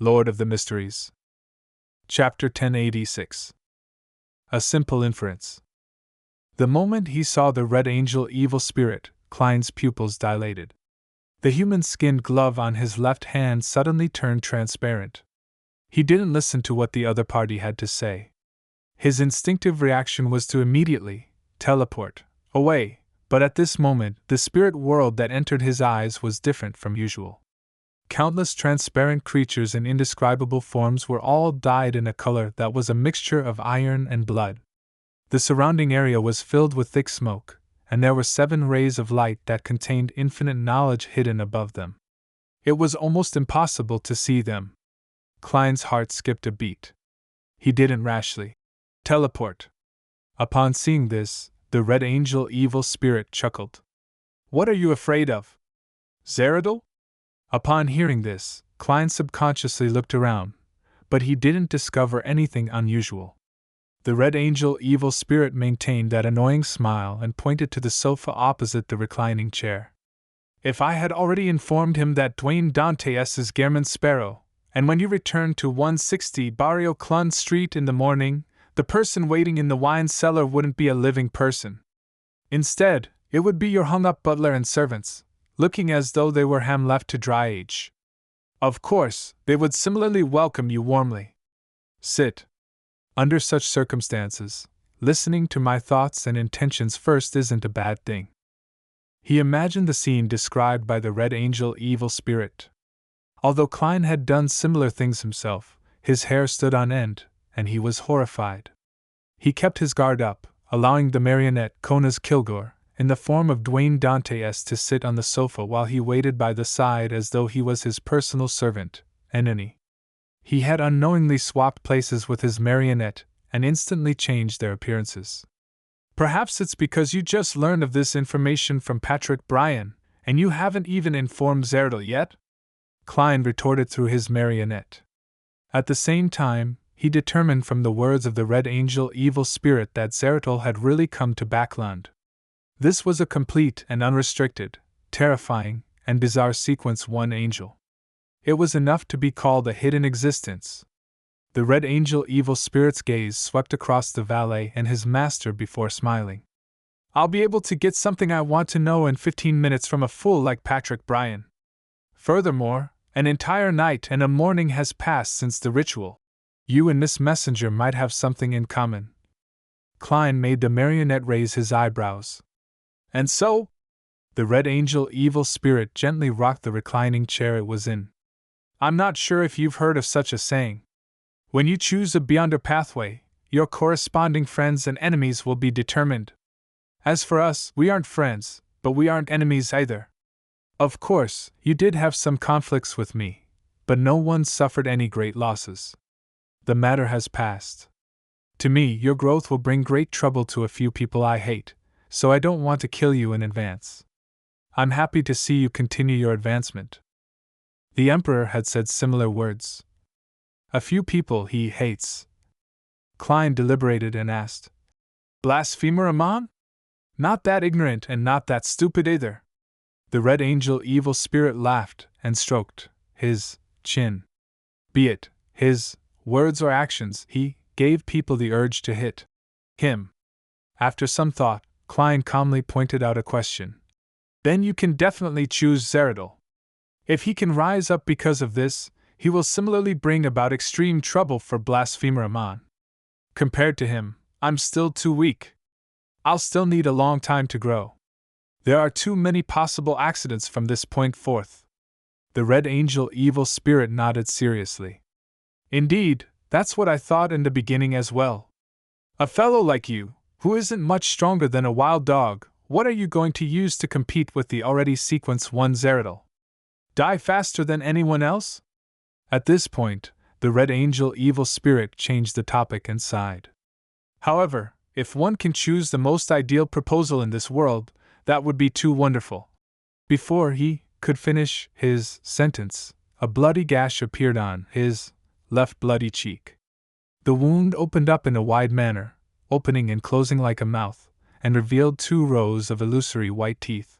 Lord of the Mysteries. Chapter 1086. A Simple Inference. The moment he saw the Red Angel evil spirit, Klein's pupils dilated. The human-skinned glove on his left hand suddenly turned transparent. He didn't listen to what the other party had to say. His instinctive reaction was to immediately teleport away, but at this moment, the spirit world that entered his eyes was different from usual. Countless transparent creatures in indescribable forms were all dyed in a color that was a mixture of iron and blood. The surrounding area was filled with thick smoke, and there were 7 rays of light that contained infinite knowledge hidden above them. It was almost impossible to see them. Klein's heart skipped a beat. He didn't rashly teleport. Upon seeing this, the Red Angel evil spirit chuckled. "What are you afraid of? Zeradol?" Upon hearing this, Klein subconsciously looked around, but he didn't discover anything unusual. The Red Angel evil spirit maintained that annoying smile and pointed to the sofa opposite the reclining chair. "If I had already informed him that Dwayne Dantes is Gehrman Sparrow, and when you return to 160 Barrio Clun Street in the morning, the person waiting in the wine cellar wouldn't be a living person. Instead, it would be your hung-up butler and servants, looking as though they were ham left to dry age. Of course, they would similarly welcome you warmly. Sit. Under such circumstances, listening to my thoughts and intentions first isn't a bad thing." He imagined the scene described by the Red Angel evil spirit. Although Klein had done similar things himself, his hair stood on end, and he was horrified. He kept his guard up, allowing the marionette Konas Kilgore, in the form of Dwayne Dantes, to sit on the sofa while he waited by the side as though he was his personal servant, Enemy. He had unknowingly swapped places with his marionette and instantly changed their appearances. "Perhaps it's because you just learned of this information from Patrick Bryan, and you haven't even informed Zeradol yet?" Klein retorted through his marionette. At the same time, he determined from the words of the Red Angel evil spirit that Zeradol had really come to Backland. This was a complete and unrestricted, terrifying, and bizarre sequence. One angel. It was enough to be called a hidden existence. The Red Angel evil spirit's gaze swept across the valet and his master before smiling. "I'll be able to get something I want to know in 15 minutes from a fool like Patrick Bryan. Furthermore, an entire night and a morning has passed since the ritual. You and Miss Messenger might have something in common." Klein made the marionette raise his eyebrows. "And so?" The Red Angel evil spirit gently rocked the reclining chair it was in. "I'm not sure if you've heard of such a saying. When you choose a beyonder pathway, your corresponding friends and enemies will be determined. As for us, we aren't friends, but we aren't enemies either. Of course, you did have some conflicts with me, but no one suffered any great losses. The matter has passed. To me, your growth will bring great trouble to a few people I hate, so I don't want to kill you in advance. I'm happy to see you continue your advancement." The Emperor had said similar words. "A few people he hates." Klein deliberated and asked, "Blasphemer Amon? Not that ignorant and not that stupid either." The Red Angel evil spirit laughed and stroked his chin. Be it his words or actions, he gave people the urge to hit him. After some thought, Klein calmly pointed out a question. "Then you can definitely choose Zeradol. If he can rise up because of this, he will similarly bring about extreme trouble for Blasphemer Amon. Compared to him, I'm still too weak. I'll still need a long time to grow. There are too many possible accidents from this point forth." The Red Angel evil spirit nodded seriously. "Indeed, that's what I thought in the beginning as well. A fellow like you, who isn't much stronger than a wild dog, what are you going to use to compete with the already Sequence 1 Zeradol? Die faster than anyone else?" At this point, the Red Angel evil spirit changed the topic and sighed. "However, if one can choose the most ideal proposal in this world, that would be too wonderful." Before he could finish his sentence, a bloody gash appeared on his left bloody cheek. The wound opened up in a wide manner, opening and closing like a mouth, and revealed 2 rows of illusory white teeth.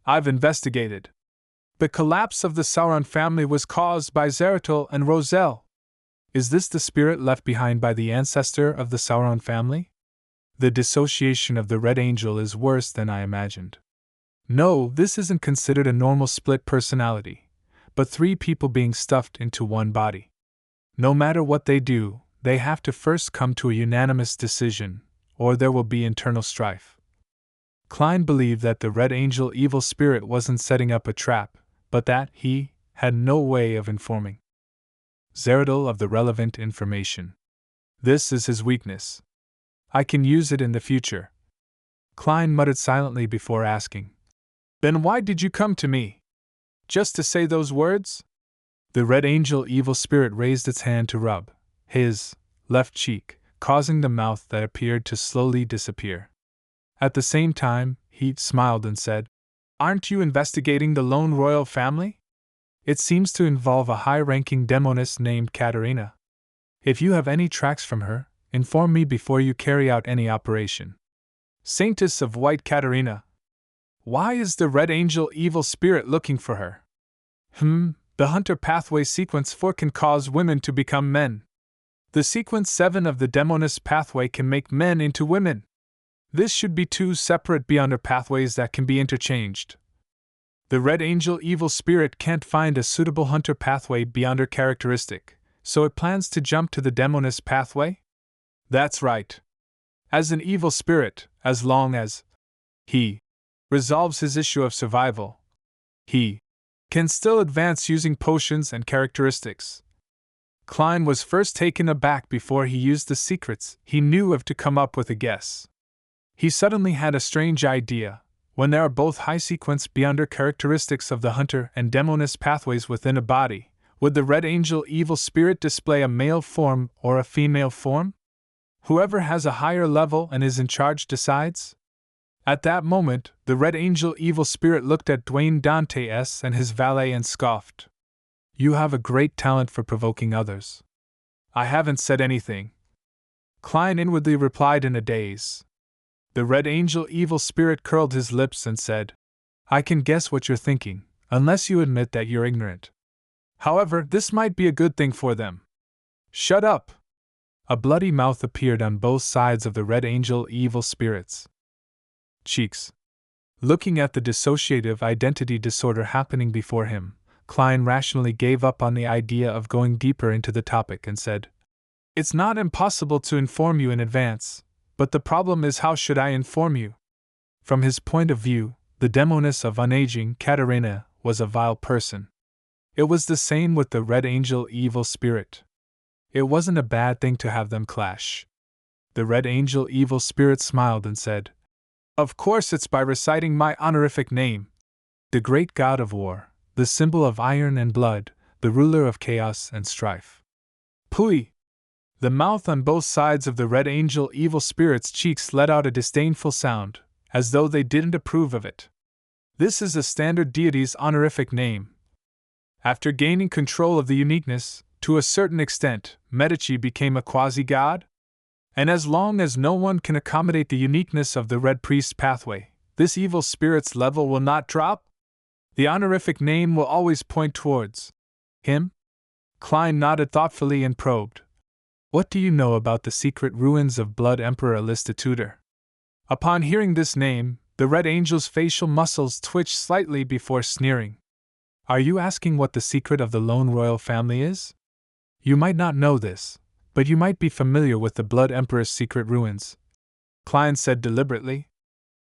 "I've investigated," The collapse of the Sauron family was caused by Zeratul and Roselle. Is this the spirit left behind by the ancestor of the Sauron family? The dissociation of the Red Angel is worse than I imagined. No, this isn't considered a normal split personality, but 3 people being stuffed into one body. No matter what they do, they have to first come to a unanimous decision, or there will be internal strife. Klein believed that the Red Angel evil spirit wasn't setting up a trap, but that he had no way of informing Zeratul of the relevant information. This is his weakness. I can use it in the future. Klein muttered silently before asking, "Then why did you come to me? Just to say those words?" The Red Angel evil spirit raised its hand to rub his left cheek, causing the mouth that appeared to slowly disappear. At the same time, he smiled and said, "Aren't you investigating the lone royal family? It seems to involve a high-ranking demoness named Katarina. If you have any tracks from her, inform me before you carry out any operation." Saintess of White Katarina. Why is the Red Angel evil spirit looking for her? The Hunter Pathway Sequence 4 can cause women to become men. The Sequence 7 of the Demoness Pathway can make men into women. This should be 2 separate Beyonder pathways that can be interchanged. The Red Angel evil spirit can't find a suitable Hunter Pathway Beyonder characteristic, so it plans to jump to the Demoness Pathway? That's right. As an evil spirit, as long as he resolves his issue of survival, he can still advance using potions and characteristics. Klein was first taken aback before he used the secrets he knew of to come up with a guess. He suddenly had a strange idea. When there are both high-sequence Beyonder characteristics of the Hunter and Demoness pathways within a body, would the Red Angel evil spirit display a male form or a female form? Whoever has a higher level and is in charge decides? At that moment, the Red Angel evil spirit looked at Dwayne Dantes and his valet and scoffed. "You have a great talent for provoking others." "I haven't said anything," Klein inwardly replied in a daze. The Red Angel evil spirit curled his lips and said, "I can guess what you're thinking, unless you admit that you're ignorant. However, this might be a good thing for them." "Shut up!" A bloody mouth appeared on both sides of the Red Angel evil spirit's cheeks. Looking at the dissociative identity disorder happening before him, Klein rationally gave up on the idea of going deeper into the topic and said, "It's not impossible to inform you in advance, but the problem is how should I inform you?" From his point of view, the demoness of unaging Katarina was a vile person. It was the same with the Red Angel evil spirit. It wasn't a bad thing to have them clash. The Red Angel evil spirit smiled and said, "Of course it's by reciting my honorific name. The great god of war, the symbol of iron and blood, the ruler of chaos and strife." Pooey! The mouth on both sides of the Red Angel evil spirit's cheeks let out a disdainful sound, as though they didn't approve of it. This is a standard deity's honorific name. After gaining control of the uniqueness, to a certain extent, Medici became a quasi-god? And as long as no one can accommodate the uniqueness of the Red Priest pathway, this evil spirit's level will not drop? The honorific name will always point towards him? Klein nodded thoughtfully and probed. "What do you know about the secret ruins of Blood Emperor Alistitutor?" Upon hearing this name, the Red Angel's facial muscles twitched slightly before sneering. "Are you asking what the secret of the lone royal family is? You might not know this, but you might be familiar with the Blood Emperor's secret ruins," Klein said deliberately.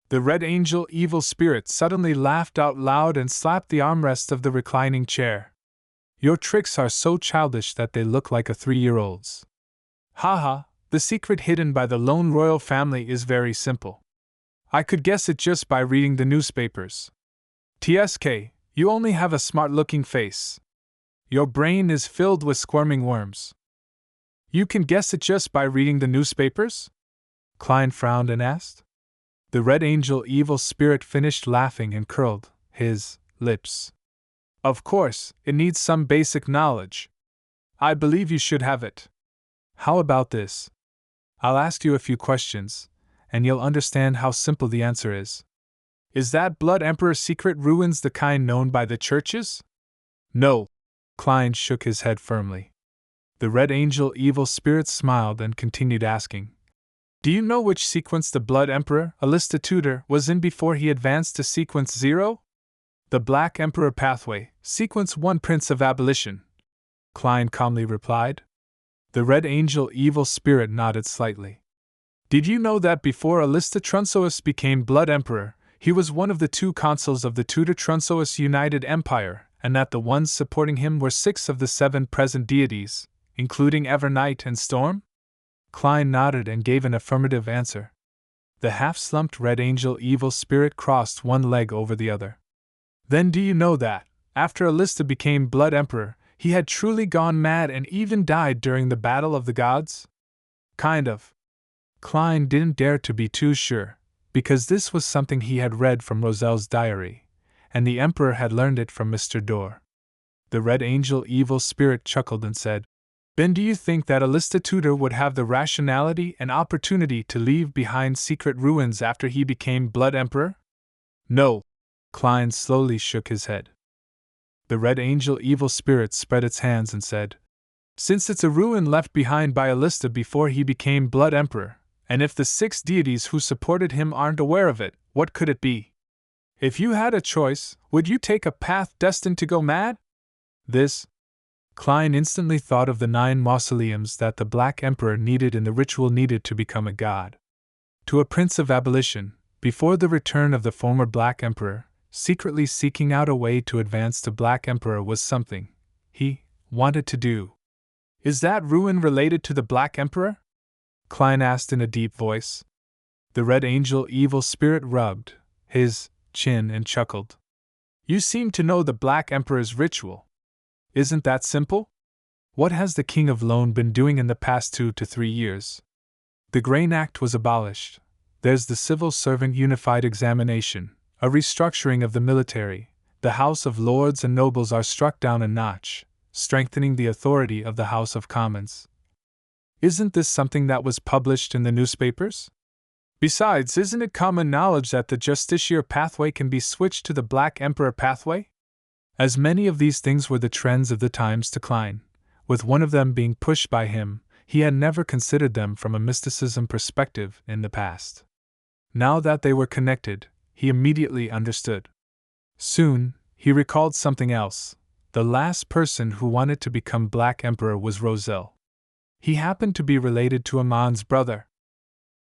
The Red Angel evil spirit suddenly laughed out loud and slapped the armrest of the reclining chair. "Your tricks are so childish that they look like a 3-year-old's. Haha, the secret hidden by the lone royal family is very simple. I could guess it just by reading the newspapers. TSK, you only have a smart-looking face. Your brain is filled with squirming worms. You can guess it just by reading the newspapers?" Klein frowned and asked. The Red Angel evil spirit finished laughing and curled his lips. "Of course, it needs some basic knowledge. I believe you should have it. How about this? I'll ask you a few questions, and you'll understand how simple the answer is. Is that Blood Emperor's secret ruins the kind known by the churches? No. Klein shook his head firmly. The Red Angel evil spirit smiled and continued asking, do you know which sequence the Blood Emperor, Alista Tudor, was in before he advanced to Sequence 0? The Black Emperor Pathway, Sequence 1 Prince of Abolition, Klein calmly replied. The Red Angel evil spirit nodded slightly. Did you know that before Alista Trunsois became Blood Emperor, he was one of the 2 consuls of the Tudor Trunsois United Empire, and that the ones supporting him were 6 of the 7 present deities, including Evernight and Storm? Klein nodded and gave an affirmative answer. The half-slumped Red Angel evil spirit crossed one leg over the other. Then do you know that, after Alista became Blood Emperor, he had truly gone mad and even died during the Battle of the Gods? Kind of. Klein didn't dare to be too sure, because this was something he had read from Roselle's diary, and the Emperor had learned it from Mr. Dorr. The Red Angel evil spirit chuckled and said, then do you think that Alista Tudor would have the rationality and opportunity to leave behind secret ruins after he became Blood Emperor? No. Klein slowly shook his head. The Red Angel evil spirit spread its hands and said, since it's a ruin left behind by Alista before he became Blood Emperor, and if the 6 deities who supported him aren't aware of it, what could it be? If you had a choice, would you take a path destined to go mad? This. Klein instantly thought of the 9 mausoleums that the Black Emperor needed in the ritual needed to become a god. To a Prince of Abolition, before the return of the former Black Emperor, secretly seeking out a way to advance to Black Emperor was something he wanted to do. Is that ruin related to the Black Emperor? Klein asked in a deep voice. The Red Angel evil spirit rubbed his chin and chuckled. You seem to know the Black Emperor's ritual. Isn't that simple? What has the King of Lone been doing in the past 2 to 3 years? The Grain Act was abolished. There's the Civil Servant Unified Examination, a restructuring of the military. The House of Lords and Nobles are struck down a notch, strengthening the authority of the House of Commons. Isn't this something that was published in the newspapers? Besides, isn't it common knowledge that the Justiciar pathway can be switched to the Black Emperor pathway? As many of these things were the trends of the times to Klein, with one of them being pushed by him, he had never considered them from a mysticism perspective in the past. Now that they were connected, he immediately understood. Soon, he recalled something else. The last person who wanted to become Black Emperor was Roselle. He happened to be related to Amon's brother.